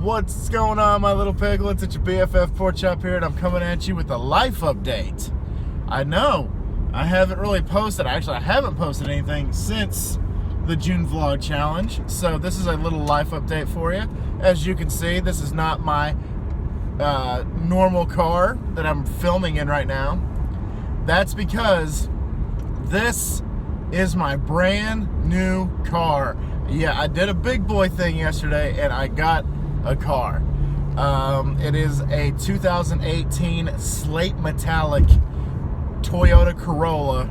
What's going on, my little piglets? It's your BFF Pork Chop here, and I'm coming at you with a life update. I know, I haven't really posted. Actually, I haven't posted anything since the June vlog challenge. So this is a little life update for you. As you can see, this is not my normal car that I'm filming in right now. That's because this is my brand new car. Yeah, I did a big boy thing yesterday and I got a car. It is a 2018 slate metallic Toyota Corolla,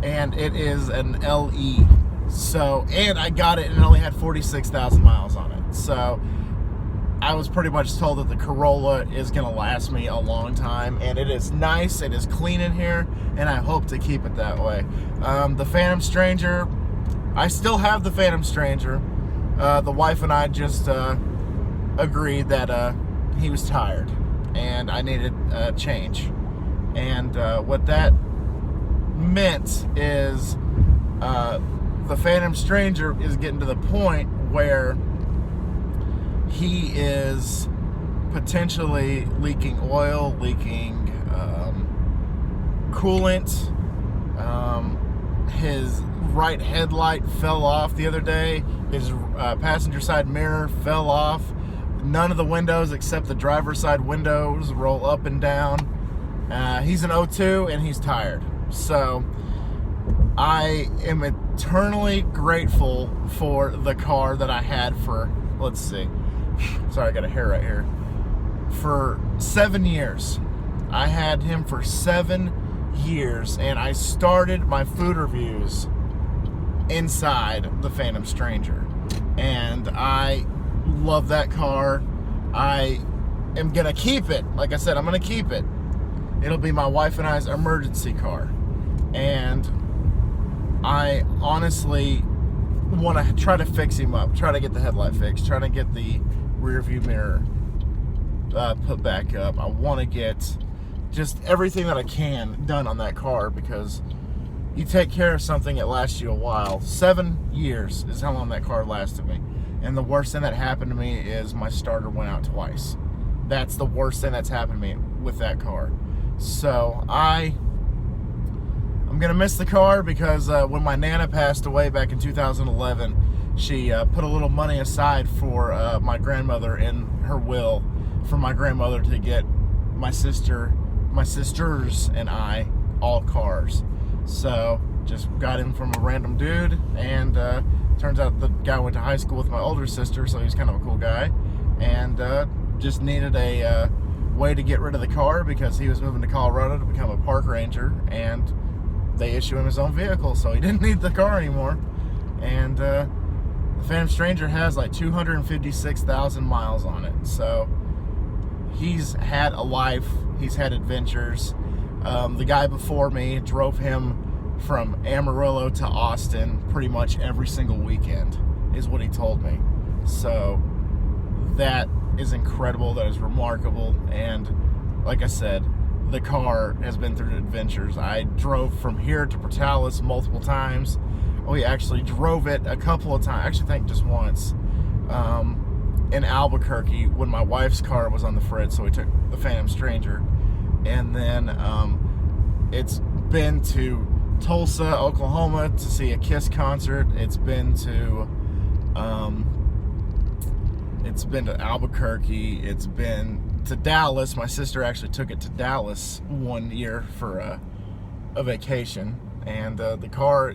and it is an LE. So, and I got it and it only had 46,000 miles on it. So I was pretty much told that the Corolla is going to last me a long time, and it is nice, it is clean in here, and I hope to keep it that way. The Phantom Stranger, I still have the Phantom Stranger. The wife and I just agreed that he was tired and I needed a change. And what that meant is the Phantom Stranger is getting to the point where he is potentially leaking oil, leaking coolant. His right headlight fell off the other day. His passenger side mirror fell off. None of the windows except the driver's side windows roll up and down. He's an 02 and he's tired. So I am eternally grateful for the car that I had for, let's see, sorry, I got a hair right here, for 7 years. I had him for 7 years, and I started my food reviews inside the Phantom Stranger, and I love that car. I am gonna keep it. Like I said, I'm gonna keep it. It'll be my wife and I's emergency car, and I honestly want to try to fix him up, try to get the headlight fixed, try to get the rear view mirror put back up. I want to get just everything that I can done on that car, because you take care of something, it lasts you a while. 7 years is how long that car lasted me. And the worst thing that happened to me is my starter went out twice. That's the worst thing that's happened to me with that car. So I'm gonna miss the car, because when my Nana passed away back in 2011, she put a little money aside for my grandmother in her will, for my grandmother to get my sisters and I all cars. So just got him from a random dude, and turns out the guy went to high school with my older sister, so he's kind of a cool guy, and just needed a way to get rid of the car, because he was moving to Colorado to become a park ranger, and they issue him his own vehicle, so he didn't need the car anymore. And the Phantom Stranger has like 256,000 miles on it, so he's had a life, he's had adventures. The guy before me drove him from Amarillo to Austin pretty much every single weekend, is what he told me. So that is incredible, that is remarkable, and like I said, the car has been through adventures. I drove from here to Portales multiple times. We actually drove it a couple of times, actually I think just once, in Albuquerque when my wife's car was on the fritz, so we took the Phantom Stranger. And then it's been to Tulsa, Oklahoma to see a Kiss concert. It's been to Albuquerque. It's been to Dallas. My sister actually took it to Dallas one year for a vacation, and the car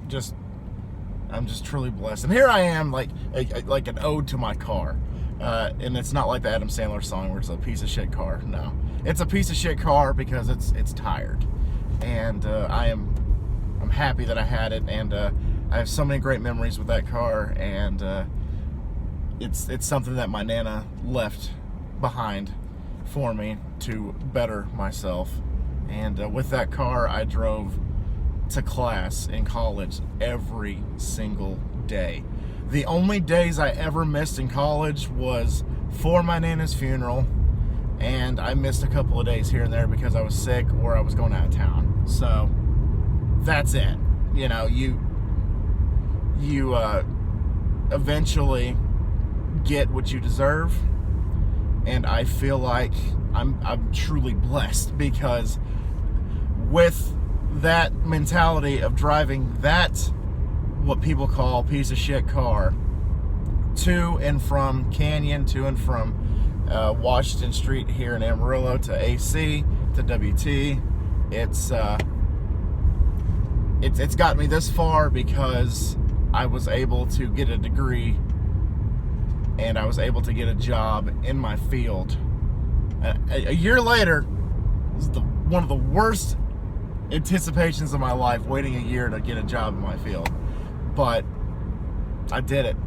I'm just truly blessed. And here I am, like an ode to my car. And it's not like the Adam Sandler song where it's a piece of shit car. No, it's a piece of shit car because it's tired, and I'm happy that I had it, and I have so many great memories with that car, and it's something that my Nana left behind for me to better myself. And with that car, I drove to class in college every single day. The only days I ever missed in college was for my Nana's funeral, and I missed a couple of days here and there because I was sick or I was going out of town. So that's it. You know, you eventually get what you deserve. And I feel like I'm truly blessed, because with that mentality of driving that, what people call piece of shit car, to and from Canyon, to and from Washington Street here in Amarillo, to AC, to WT, it's got me this far because I was able to get a degree and I was able to get a job in my field. A year later, this is one of the worst anticipations of my life, waiting a year to get a job in my field. But I did it.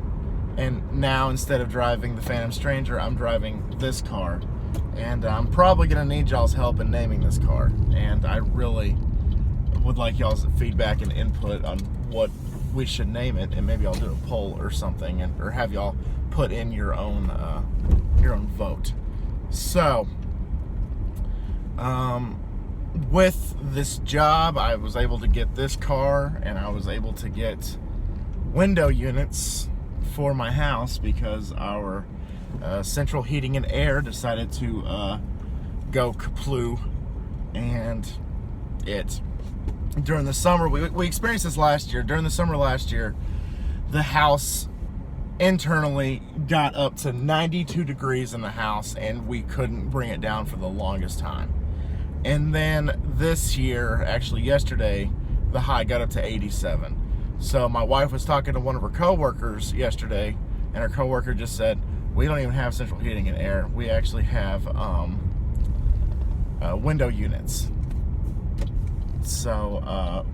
And now, instead of driving the Phantom Stranger, I'm driving this car. And I'm probably going to need y'all's help in naming this car. And I really would like y'all's feedback and input on what we should name it. And maybe I'll do a poll or something, or have y'all put in your own vote. So, with this job, I was able to get this car, and I was able to get window units for my house because our central heating and air decided to go kaploo. And during the summer, we experienced this last year. During the summer last year, the house internally got up to 92 degrees in the house, and we couldn't bring it down for the longest time. And then this year, actually yesterday, the high got up to 87. So my wife was talking to one of her coworkers yesterday, and her coworker just said, we don't even have central heating and air. We actually have window units. So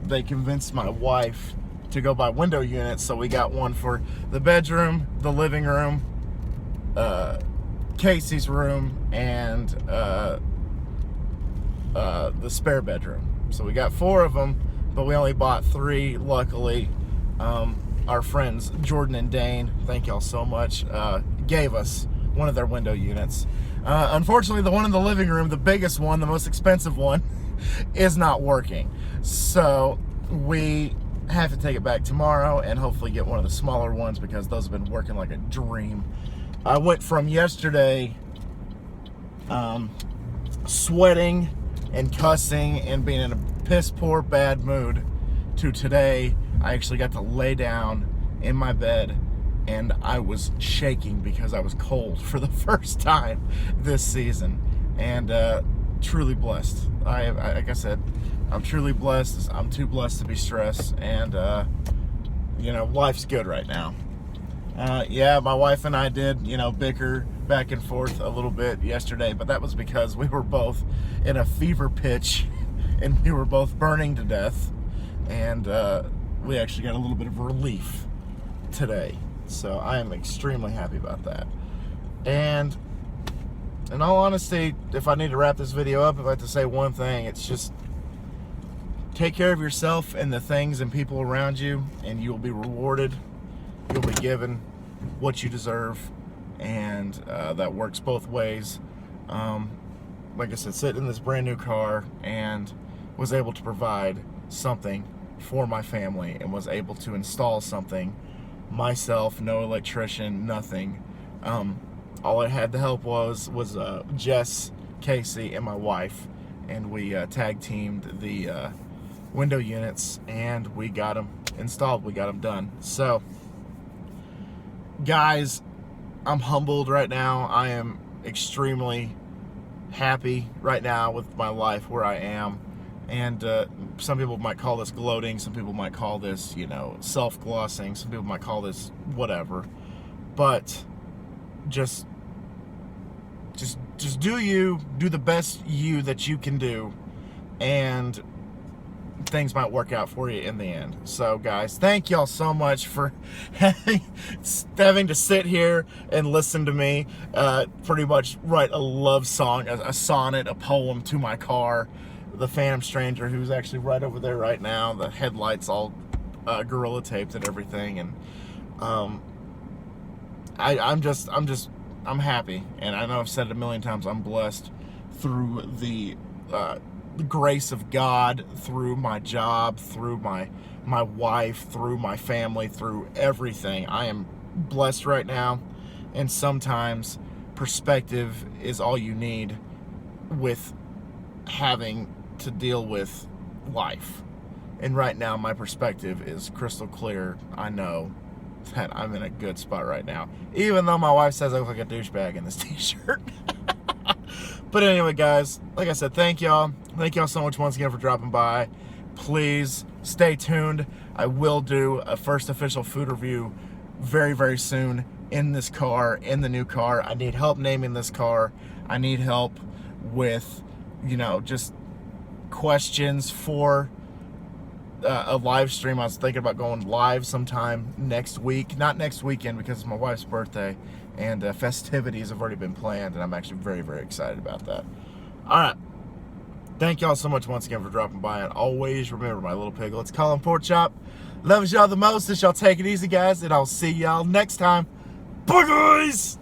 they convinced my wife to go buy window units, so we got one for the bedroom, the living room, Casey's room, and the spare bedroom. So we got 4 of them, but we only bought 3, luckily. Our friends Jordan and Dane, thank y'all so much, gave us one of their window units. Unfortunately, the one in the living room, the biggest one, the most expensive one, is not working. So we have to take it back tomorrow and hopefully get one of the smaller ones, because those have been working like a dream. I went from yesterday sweating and cussing and being in a piss poor bad mood to today I actually got to lay down in my bed and I was shaking because I was cold for the first time this season. And truly blessed. Like I said, I'm truly blessed. I'm too blessed to be stressed, and life's good right now. Yeah, my wife and I did, bicker back and forth a little bit yesterday, but that was because we were both in a fever pitch and we were both burning to death, and we actually got a little bit of relief today. So I am extremely happy about that. And in all honesty, if I need to wrap this video up, if I have to say one thing, it's just take care of yourself and the things and people around you, and you'll be rewarded. You'll be given what you deserve, and that works both ways. Like I said, sitting in this brand new car and was able to provide something for my family, and was able to install something myself, no electrician, nothing. All I had to help was Jess, Casey, and my wife, and we tag teamed the window units, and we got them installed. We got them done. So, guys, I'm humbled right now. I am extremely happy right now with my life where I am. And some people might call this gloating. Some people might call this, self-glossing. Some people might call this whatever. But just do you, do the best you that you can do, and things might work out for you in the end. So guys, thank y'all so much for having to sit here and listen to me pretty much write a love song, a sonnet, a poem to my car, the Phantom Stranger, who's actually right over there right now. The headlights all gorilla taped and everything, and I'm happy, and I know I've said it a million times. I'm blessed through the grace of God, through my job, through my wife, through my family, through everything. I am blessed right now, and sometimes perspective is all you need with having to deal with life. And right now, my perspective is crystal clear. I know that I'm in a good spot right now, even though my wife says I look like a douchebag in this t-shirt. But anyway, guys, like I said, thank y'all so much once again for dropping by. Please stay tuned. I will do a first official food review very, very soon in this car, in the new car. I need help naming this car. I need help with, you know, just questions for a live stream. I was thinking about going live sometime next week. Not next weekend because it's my wife's birthday, and festivities have already been planned, and I'm actually very, very excited about that. All right. Thank y'all so much once again for dropping by, and always remember, my little piglets, Colin Porkchop loves y'all the most. Y'all take it easy, guys, and I'll see y'all next time. Bye, guys!